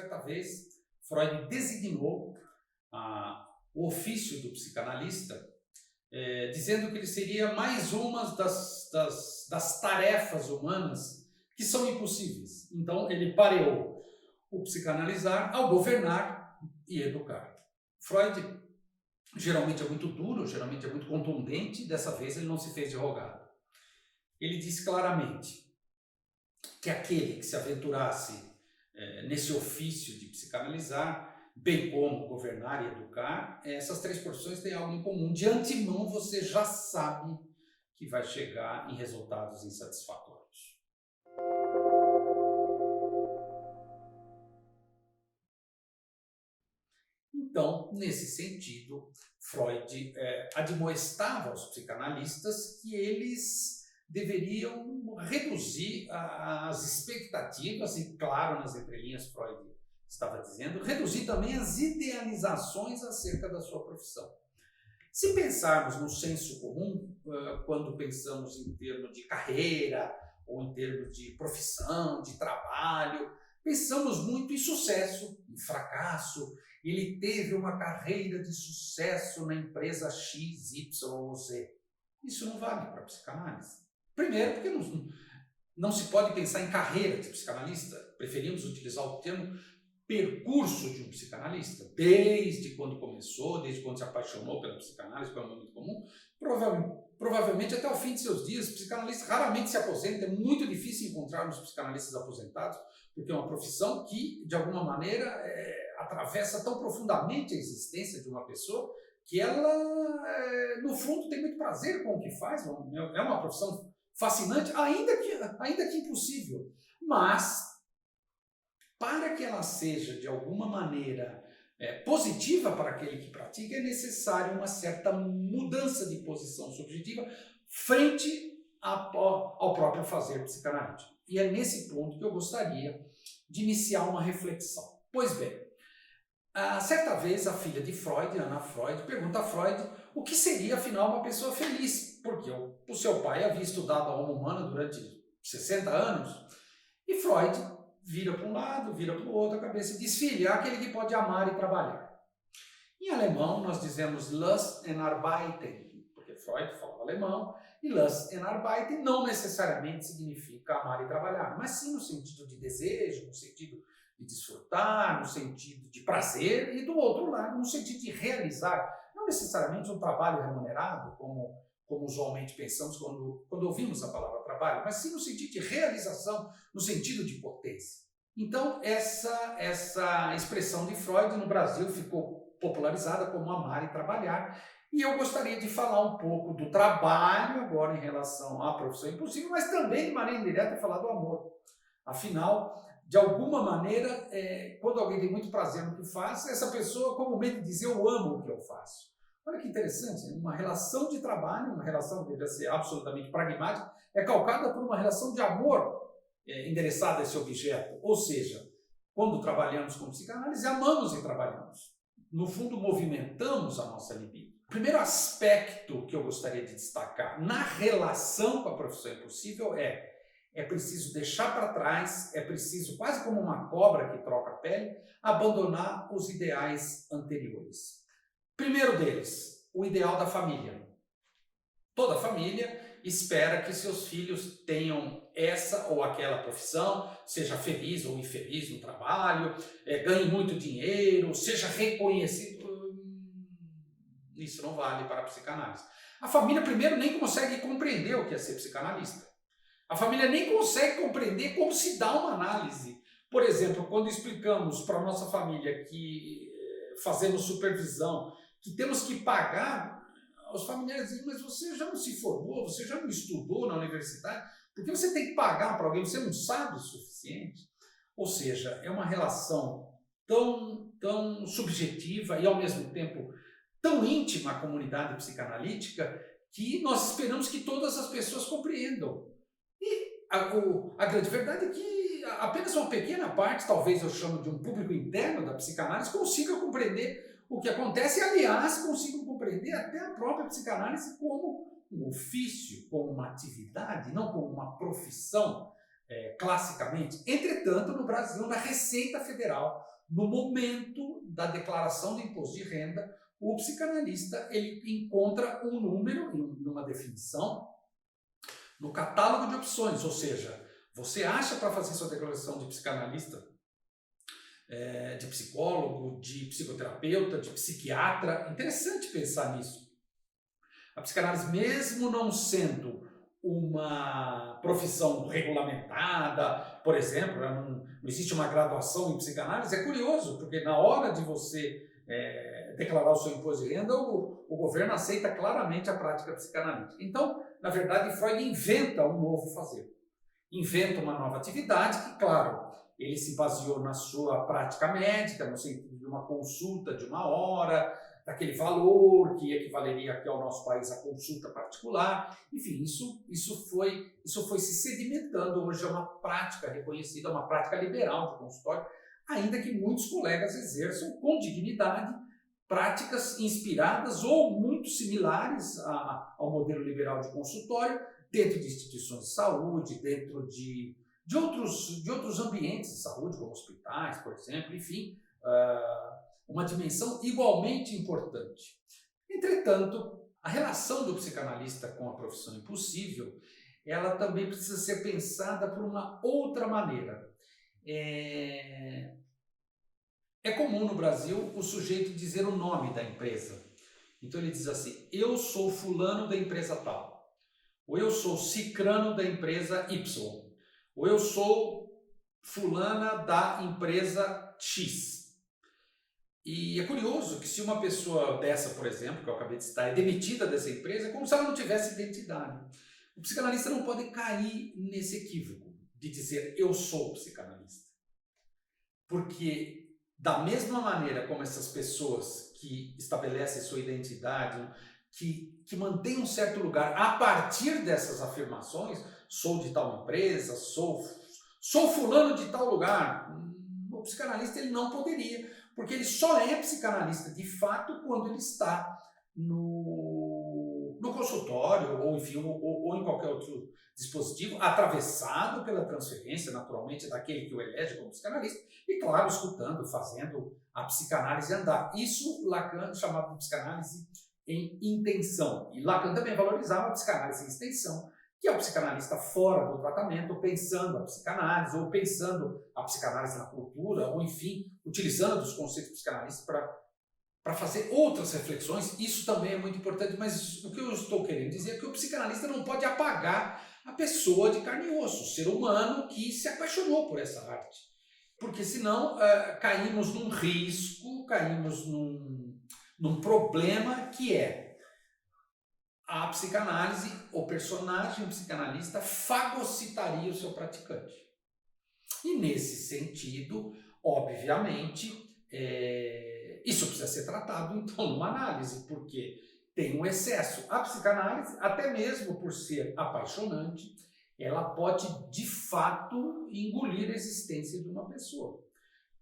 Certa vez, Freud designou o ofício do psicanalista, dizendo que ele seria mais uma das tarefas humanas que são impossíveis. Então, ele pareou o psicanalizar ao governar e educar. Freud geralmente é muito duro, geralmente é muito contundente, dessa vez ele não se fez de rogado. Ele disse claramente que aquele que se aventurasse nesse ofício de psicanalizar, bem como governar e educar, essas três profissões têm algo em comum. De antemão você já sabe que vai chegar em resultados insatisfatórios. Então, nesse sentido, Freud admoestava aos psicanalistas que eles deveriam reduzir as expectativas, e claro, nas entrelinhas Freud estava dizendo, reduzir também as idealizações acerca da sua profissão. Se pensarmos no senso comum, quando pensamos em termos de carreira, ou em termos de profissão, de trabalho, pensamos muito em sucesso, em fracasso. Ele teve uma carreira de sucesso na empresa X, Y ou Z. Isso não vale para a psicanálise. Primeiro, porque não se pode pensar em carreira de psicanalista. Preferimos utilizar o termo percurso de um psicanalista. Desde quando começou, desde quando se apaixonou pela psicanálise, que é um muito comum, provavelmente até o fim de seus dias. Psicanalista raramente se aposenta. É muito difícil encontrarmos psicanalistas aposentados, porque é uma profissão que, de alguma maneira, atravessa tão profundamente a existência de uma pessoa que ela, no fundo, tem muito prazer com o que faz. É uma profissão fascinante, ainda que impossível. Mas, para que ela seja, de alguma maneira, positiva para aquele que pratica, é necessário uma certa mudança de posição subjetiva frente ao próprio fazer psicanalítico. E é nesse ponto que eu gostaria de iniciar uma reflexão. Pois bem, certa vez a filha de Freud, Anna Freud, pergunta a Freud o que seria, afinal, uma pessoa feliz, porque o seu pai havia estudado a alma humana durante 60 anos, e Freud vira para um lado, vira para o outro a cabeça e diz: filha, é aquele que pode amar e trabalhar. Em alemão nós dizemos Lust und Arbeiten, porque Freud falava alemão, e Lust und Arbeiten não necessariamente significa amar e trabalhar, mas sim no sentido de desejo, no sentido de desfrutar, no sentido de prazer, e do outro lado, no sentido de realizar, não necessariamente um trabalho remunerado, como usualmente pensamos quando ouvimos a palavra trabalho, mas sim no sentido de realização, no sentido de potência. Então, essa expressão de Freud no Brasil ficou popularizada como amar e trabalhar, e eu gostaria de falar um pouco do trabalho agora em relação à profissão impossível, mas também de maneira indireta falar do amor. Afinal, de alguma maneira, quando alguém tem muito prazer no que faz, essa pessoa comumente diz: eu amo o que eu faço. Olha que interessante, uma relação de trabalho, uma relação que deve ser absolutamente pragmática, é calcada por uma relação de amor endereçada a esse objeto. Ou seja, quando trabalhamos com psicanálise, amamos e trabalhamos. No fundo, movimentamos a nossa libido. O primeiro aspecto que eu gostaria de destacar na relação com a profissão impossível é preciso deixar para trás, é preciso, quase como uma cobra que troca a pele, abandonar os ideais anteriores. Primeiro deles, o ideal da família. Toda família espera que seus filhos tenham essa ou aquela profissão, seja feliz ou infeliz no trabalho, ganhe muito dinheiro, seja reconhecido. Isso não vale para a psicanálise. A família, primeiro, nem consegue compreender o que é ser psicanalista. A família nem consegue compreender como se dá uma análise. Por exemplo, quando explicamos para a nossa família que fazemos supervisão, que temos que pagar, os familiares dizem: mas você já não se formou, você já não estudou na universidade, por que você tem que pagar para alguém? Você não sabe o suficiente? Ou seja, é uma relação tão subjetiva e, ao mesmo tempo, tão íntima à comunidade psicanalítica que nós esperamos que todas as pessoas compreendam. E a grande verdade é que apenas uma pequena parte, talvez eu chamo de um público interno da psicanálise, consiga compreender o que acontece e, aliás, consigam compreender até a própria psicanálise como um ofício, como uma atividade, não como uma profissão classicamente. Entretanto, no Brasil, na Receita Federal, no momento da declaração do imposto de renda, o psicanalista ele encontra um número, numa definição, no catálogo de opções, ou seja, você acha para fazer sua declaração de psicanalista, de psicólogo, de psicoterapeuta, de psiquiatra. Interessante pensar nisso. A psicanálise, mesmo não sendo uma profissão regulamentada, por exemplo, não existe uma graduação em psicanálise, é curioso, porque na hora de você declarar o seu imposto de renda, o governo aceita claramente a prática psicanalítica. Então, na verdade, Freud inventa um novo fazer. Inventa uma nova atividade que, claro, ele se baseou na sua prática médica, no sentido de uma consulta de 1 hora, daquele valor que equivaleria aqui ao nosso país a consulta particular. Enfim, isso foi se sedimentando. Hoje é uma prática reconhecida, uma prática liberal de consultório, ainda que muitos colegas exerçam com dignidade práticas inspiradas ou muito similares ao modelo liberal de consultório, dentro de instituições de saúde, dentro de outros ambientes de saúde, como hospitais, por exemplo, enfim, uma dimensão igualmente importante. Entretanto, a relação do psicanalista com a profissão impossível, ela também precisa ser pensada por uma outra maneira. É comum no Brasil o sujeito dizer o nome da empresa. Então ele diz assim: eu sou fulano da empresa tal, ou eu sou cicrano da empresa Y, ou eu sou fulana da empresa X. E é curioso que se uma pessoa dessa, por exemplo, que eu acabei de citar, é demitida dessa empresa, é como se ela não tivesse identidade. O psicanalista não pode cair nesse equívoco de dizer eu sou psicanalista. Porque da mesma maneira como essas pessoas que estabelecem sua identidade, que mantêm um certo lugar a partir dessas afirmações, sou de tal empresa, sou fulano de tal lugar, o psicanalista ele não poderia, porque ele só é psicanalista de fato quando ele está no consultório, ou enfim, ou em qualquer outro dispositivo, atravessado pela transferência, naturalmente, daquele que o elege como psicanalista, e claro, escutando, fazendo a psicanálise andar. Isso Lacan chamava de psicanálise em intenção. E Lacan também valorizava a psicanálise em extensão, que é o psicanalista fora do tratamento, pensando a psicanálise, ou pensando a psicanálise na cultura, ou enfim, utilizando os conceitos psicanalistas para fazer outras reflexões. Isso também é muito importante, mas o que eu estou querendo dizer é que o psicanalista não pode apagar a pessoa de carne e osso, o ser humano que se apaixonou por essa arte. Porque senão caímos num risco, caímos num problema que é a psicanálise, o personagem psicanalista fagocitaria o seu praticante. E nesse sentido, obviamente, isso precisa ser tratado então numa análise, porque tem um excesso. A psicanálise, até mesmo por ser apaixonante, ela pode de fato engolir a existência de uma pessoa.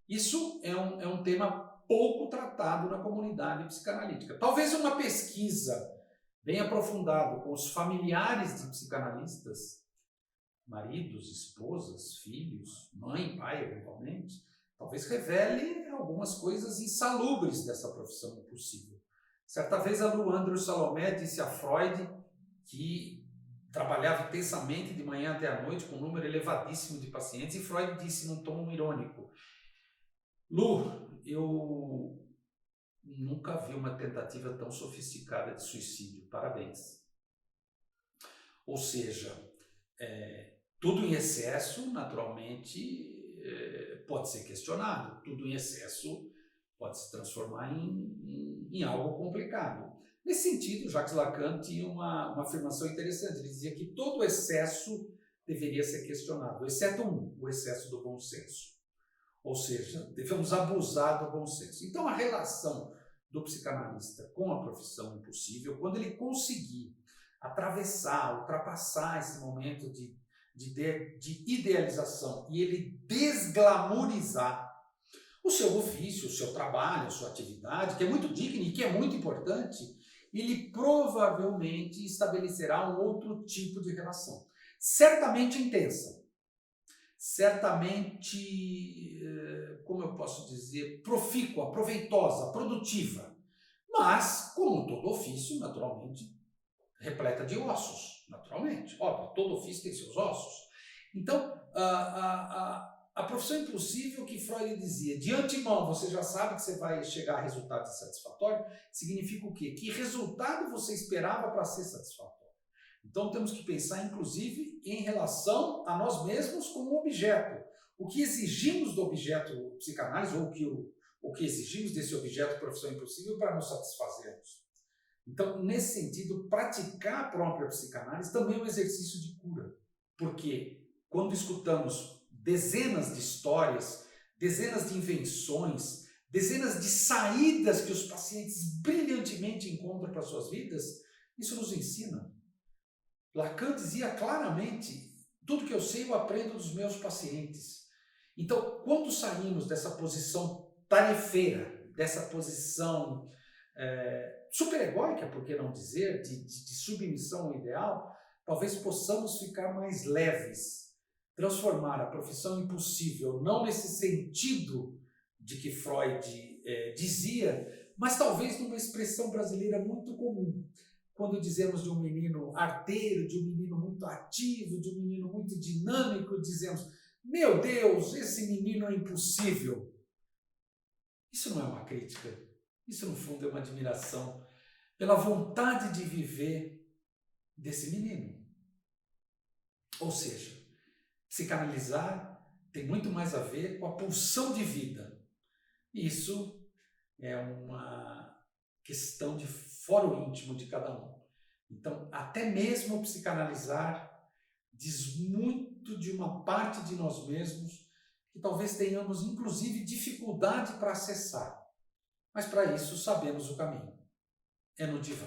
Isso é um tema pouco tratado na comunidade psicanalítica. Talvez uma pesquisa bem aprofundada com os familiares de psicanalistas, maridos, esposas, filhos, mãe, pai, eventualmente, talvez revele algumas coisas insalubres dessa profissão impossível. Certa vez a Luandro Salomé disse a Freud, que trabalhava intensamente de manhã até à noite com um número elevadíssimo de pacientes, e Freud disse num tom irônico: Lu, eu nunca vi uma tentativa tão sofisticada de suicídio, parabéns. Ou seja, tudo em excesso, naturalmente, pode ser questionado, tudo em excesso pode se transformar em algo complicado. Nesse sentido, Jacques Lacan tinha uma afirmação interessante. Ele dizia que todo excesso deveria ser questionado, exceto o excesso do bom senso. Ou seja, devemos abusar do bom senso. Então, a relação do psicanalista com a profissão impossível, quando ele conseguir atravessar, ultrapassar esse momento de idealização e ele desglamorizar o seu ofício, o seu trabalho, a sua atividade, que é muito digna e que é muito importante, ele provavelmente estabelecerá um outro tipo de relação. Certamente intensa, certamente, como eu posso dizer, profícua, proveitosa, produtiva, mas, como todo ofício, naturalmente, repleta de ossos, naturalmente. Óbvio, todo ofício tem seus ossos. Então, a profissão impossível que Freud dizia, de antemão você já sabe que você vai chegar a resultado insatisfatório, significa o quê? Que resultado você esperava para ser satisfatório? Então temos que pensar, inclusive, em relação a nós mesmos como objeto. O que exigimos do objeto psicanálise, ou o que exigimos desse objeto profissão impossível para nos satisfazermos. Então, nesse sentido, praticar a própria psicanálise também é um exercício de cura. Porque quando escutamos dezenas de histórias, dezenas de invenções, dezenas de saídas que os pacientes brilhantemente encontram para suas vidas, isso nos ensina. Lacan dizia claramente, tudo que eu sei eu aprendo dos meus pacientes. Então, quando saímos dessa posição tarefeira, dessa posição superegóica, por que não dizer, de submissão ao ideal, talvez possamos ficar mais leves, transformar a profissão impossível, não nesse sentido de que Freud dizia, mas talvez numa expressão brasileira muito comum. Quando dizemos de um menino arteiro, de um menino muito ativo, de um menino muito dinâmico, dizemos, meu Deus, esse menino é impossível. Isso não é uma crítica, isso no fundo é uma admiração pela vontade de viver desse menino. Ou seja, psicanalizar tem muito mais a ver com a pulsão de vida. Isso é uma questão de foro íntimo de cada um. Então, até mesmo psicanalizar diz muito de uma parte de nós mesmos que talvez tenhamos, inclusive, dificuldade para acessar. Mas para isso sabemos o caminho. É no divã.